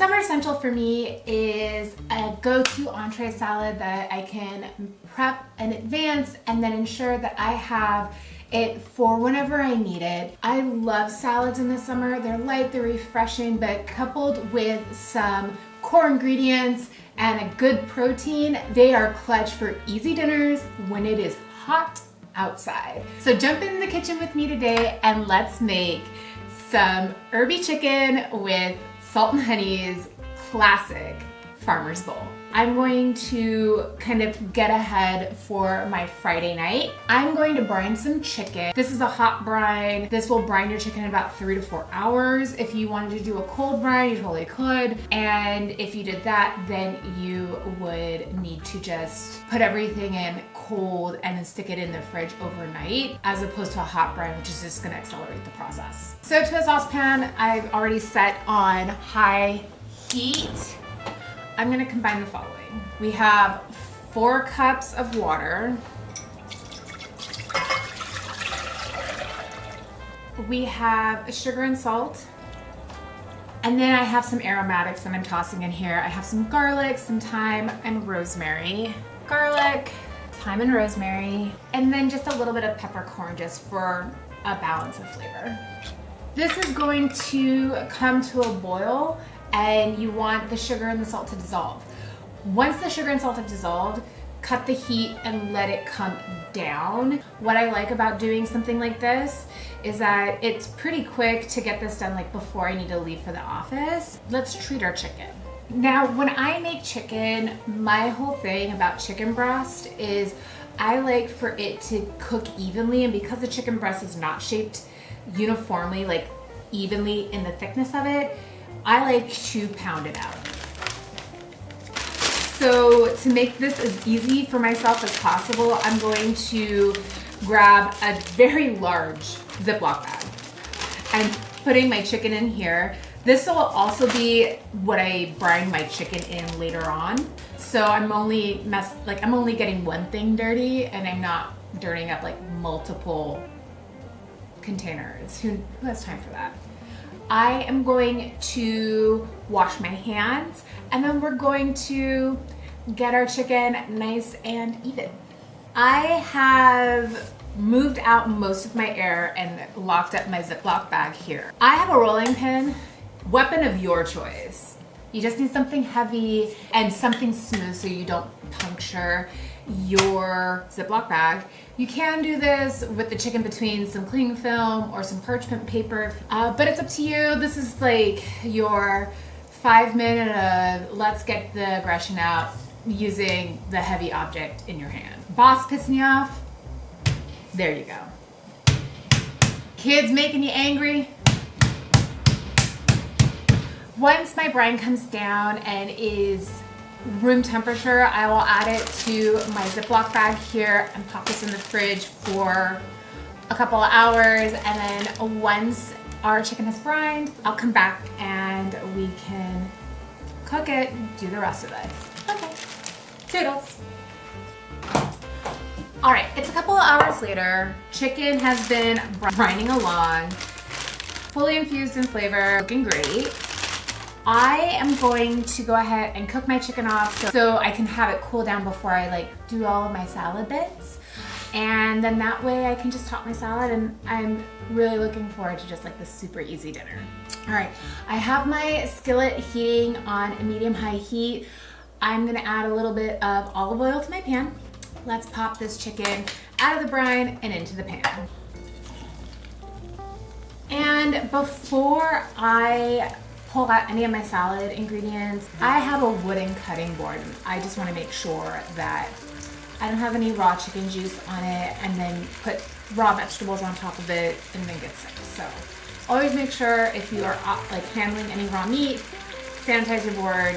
summer essential for me is a go-to entree salad that I can prep in advance and then ensure that I have it for whenever I need it. I love salads in the summer. They're light, they're refreshing, but coupled with some core ingredients and a good protein, they are clutch for easy dinners when it is hot outside. So jump in the kitchen with me today and let's make some herby chicken with Salt and Honey's classic Farmer's Bowl. I'm going to kind of get ahead for my Friday night. I'm going to brine some chicken. This is a hot brine. This will brine your chicken in about 3 to 4 hours. If you wanted to do a cold brine, you totally could. And if you did that, then you would need to just put everything in cold and then stick it in the fridge overnight, as opposed to a hot brine, which is just gonna accelerate the process. So to a saucepan, I've already set on high heat. I'm gonna combine the following. We have 4 cups of water. We have sugar and salt. And then I have some aromatics that I'm tossing in here. I have some garlic, some thyme, and rosemary. Garlic, thyme and rosemary, and then just a little bit of peppercorn just for a balance of flavor. This is going to come to a boil, and you want the sugar and the salt to dissolve. Once the sugar and salt have dissolved, cut the heat and let it come down. What I like about doing something like this is that it's pretty quick to get this done, like before I need to leave for the office. Let's treat our chicken. Now, when I make chicken, my whole thing about chicken breast is I like for it to cook evenly, and because the chicken breast is not shaped uniformly, like evenly in the thickness of it, I like to pound it out. So to make this as easy for myself as possible, I'm going to grab a very large Ziploc bag and putting my chicken in here. This will also be what I brine my chicken in later on. So I'm only getting one thing dirty, and I'm not dirtying up like multiple containers. Who has time for that? I am going to wash my hands, and then we're going to get our chicken nice and even. I have moved out most of my air and locked up my Ziploc bag here. I have a rolling pin, weapon of your choice. You just need something heavy and something smooth so you don't puncture your Ziploc bag. You can do this with the chicken between some cling film or some parchment paper, but it's up to you. This is like your 5-minute of let's get the aggression out using the heavy object in your hand. Boss pissing you off? There you go. Kids making you angry? Once my brine comes down and is room temperature, I will add it to my Ziploc bag here and pop this in the fridge for a couple of hours. And then once our chicken has brined, I'll come back and we can cook it, do the rest of this. Okay, toodles. All right, it's a couple of hours later. Chicken has been brining along, fully infused in flavor, looking great. I am going to go ahead and cook my chicken off so I can have it cool down before I do all of my salad bits. And then that way I can just top my salad, and I'm really looking forward to just this super easy dinner. All right, I have my skillet heating on a medium-high heat. I'm gonna add a little bit of olive oil to my pan. Let's pop this chicken out of the brine and into the pan. And before I pull out any of my salad ingredients, I have a wooden cutting board. I just want to make sure that I don't have any raw chicken juice on it and then put raw vegetables on top of it and then get sick. So always make sure if you are handling any raw meat, sanitize your board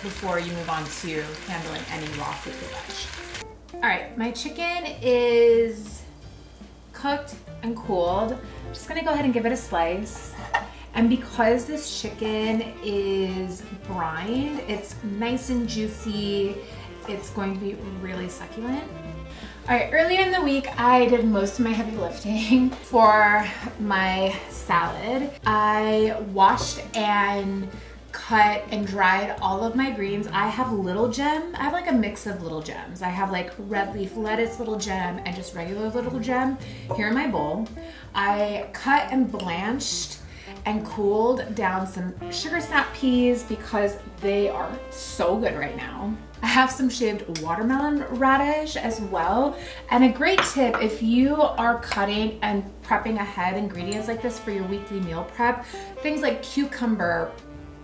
before you move on to handling any raw fruit or veg. All right, my chicken is cooked and cooled. I'm just gonna go ahead and give it a slice. And because this chicken is brined, it's nice and juicy. It's going to be really succulent. All right, earlier in the week, I did most of my heavy lifting for my salad. I washed and cut and dried all of my greens. I have little gem. I have like a mix of little gems. I have like red leaf lettuce little gem and just regular little gem here in my bowl. I cut and blanched and cooled down some sugar snap peas because they are so good right now. I have some shaved watermelon radish as well. And a great tip, if you are cutting and prepping ahead ingredients like this for your weekly meal prep, things like cucumber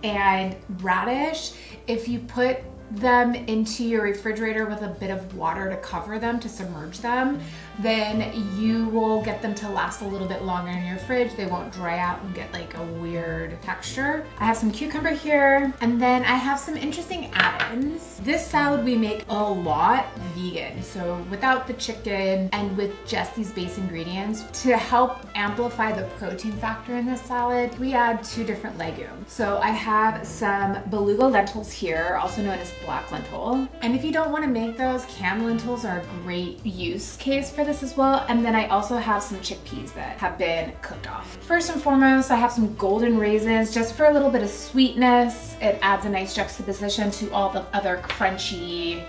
and radish, if you put them into your refrigerator with a bit of water to cover them, to submerge them, then you will get them to last a little bit longer in your fridge. They won't dry out and get like a weird texture. I have some cucumber here, and then I have some interesting add-ins. This salad we make a lot vegan, so without the chicken and with just these base ingredients. To help amplify the protein factor in this salad, we add 2 different legumes. So I have some Beluga lentils here, also known as black lentil. And if you don't want to make those, canned lentils are a great use case for this as well. And then I also have some chickpeas that have been cooked off. First and foremost, I have some golden raisins just for a little bit of sweetness. It adds a nice juxtaposition to all the other crunchy,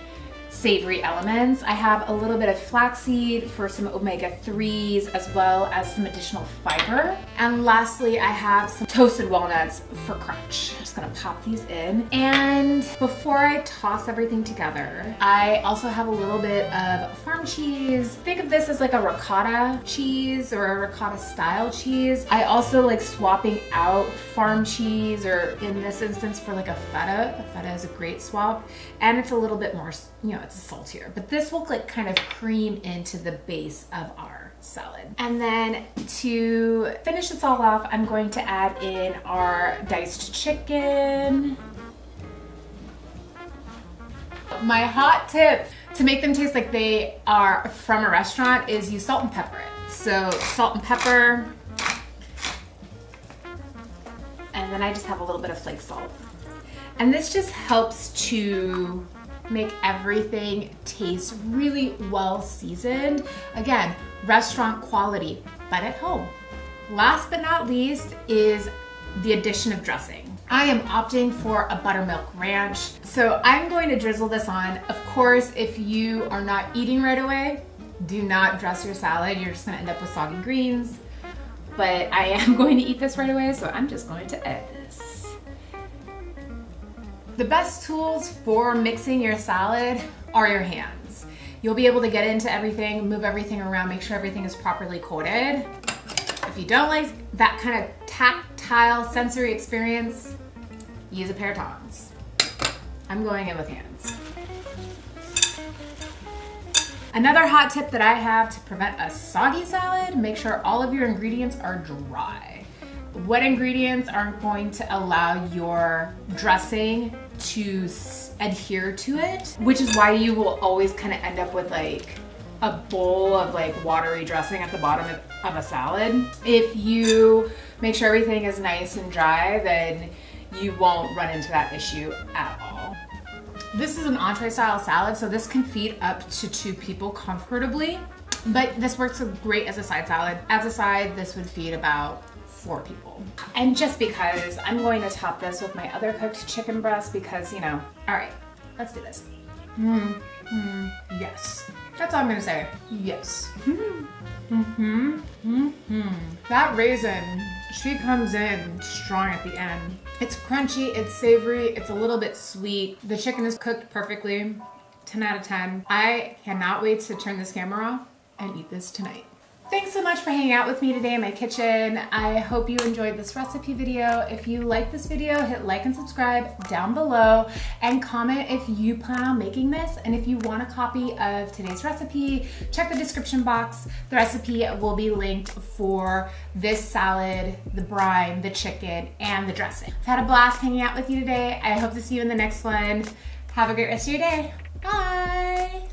savory elements. I have a little bit of flaxseed for some omega-3s as well as some additional fiber. And lastly, I have some toasted walnuts for crunch. I'm just gonna pop these in. And before I toss everything together, I also have a little bit of farm cheese. Think of this as like a ricotta cheese or a ricotta style cheese. I also like swapping out farm cheese, or in this instance for like a feta. A feta is a great swap, and it's a little bit more, you know, it's saltier, but this will like kind of cream into the base of our salad. And then to finish this all off, I'm going to add in our diced chicken. My hot tip to make them taste like they are from a restaurant is you salt and pepper it. So salt and pepper, and then I just have a little bit of flake salt. And this just helps to make everything taste really well seasoned. Again, restaurant quality, but at home. Last but not least is the addition of dressing. I am opting for a buttermilk ranch. So I'm going to drizzle this on. Of course, if you are not eating right away, do not dress your salad. You're just gonna end up with soggy greens. But I am going to eat this right away, so I'm just going to add this. The best tools for mixing your salad are your hands. You'll be able to get into everything, move everything around, make sure everything is properly coated. If you don't like that kind of tactile sensory experience, use a pair of tongs. I'm going in with hands. Another hot tip that I have to prevent a soggy salad, make sure all of your ingredients are dry. Wet ingredients aren't going to allow your dressing to adhere to it, which is why you will always kind of end up with like a bowl of like watery dressing at the bottom of a salad. If you make sure everything is nice and dry, then you won't run into that issue at all. This is an entree style salad, so this can feed up to 2 people comfortably, but this works great as a side salad. As a side, this would feed about 4 people. And just because, I'm going to top this with my other cooked chicken breast because, you know, all right, let's do this. Yes. That's all I'm gonna say. Yes. That raisin, she comes in strong at the end. It's crunchy, it's savory, it's a little bit sweet. The chicken is cooked perfectly. 10 out of 10. I cannot wait to turn this camera off and eat this tonight. Thanks so much for hanging out with me today in my kitchen. I hope you enjoyed this recipe video. If you like this video, hit like and subscribe down below and comment if you plan on making this. And if you want a copy of today's recipe, check the description box. The recipe will be linked for this salad, the brine, the chicken, and the dressing. I've had a blast hanging out with you today. I hope to see you in the next one. Have a great rest of your day. Bye.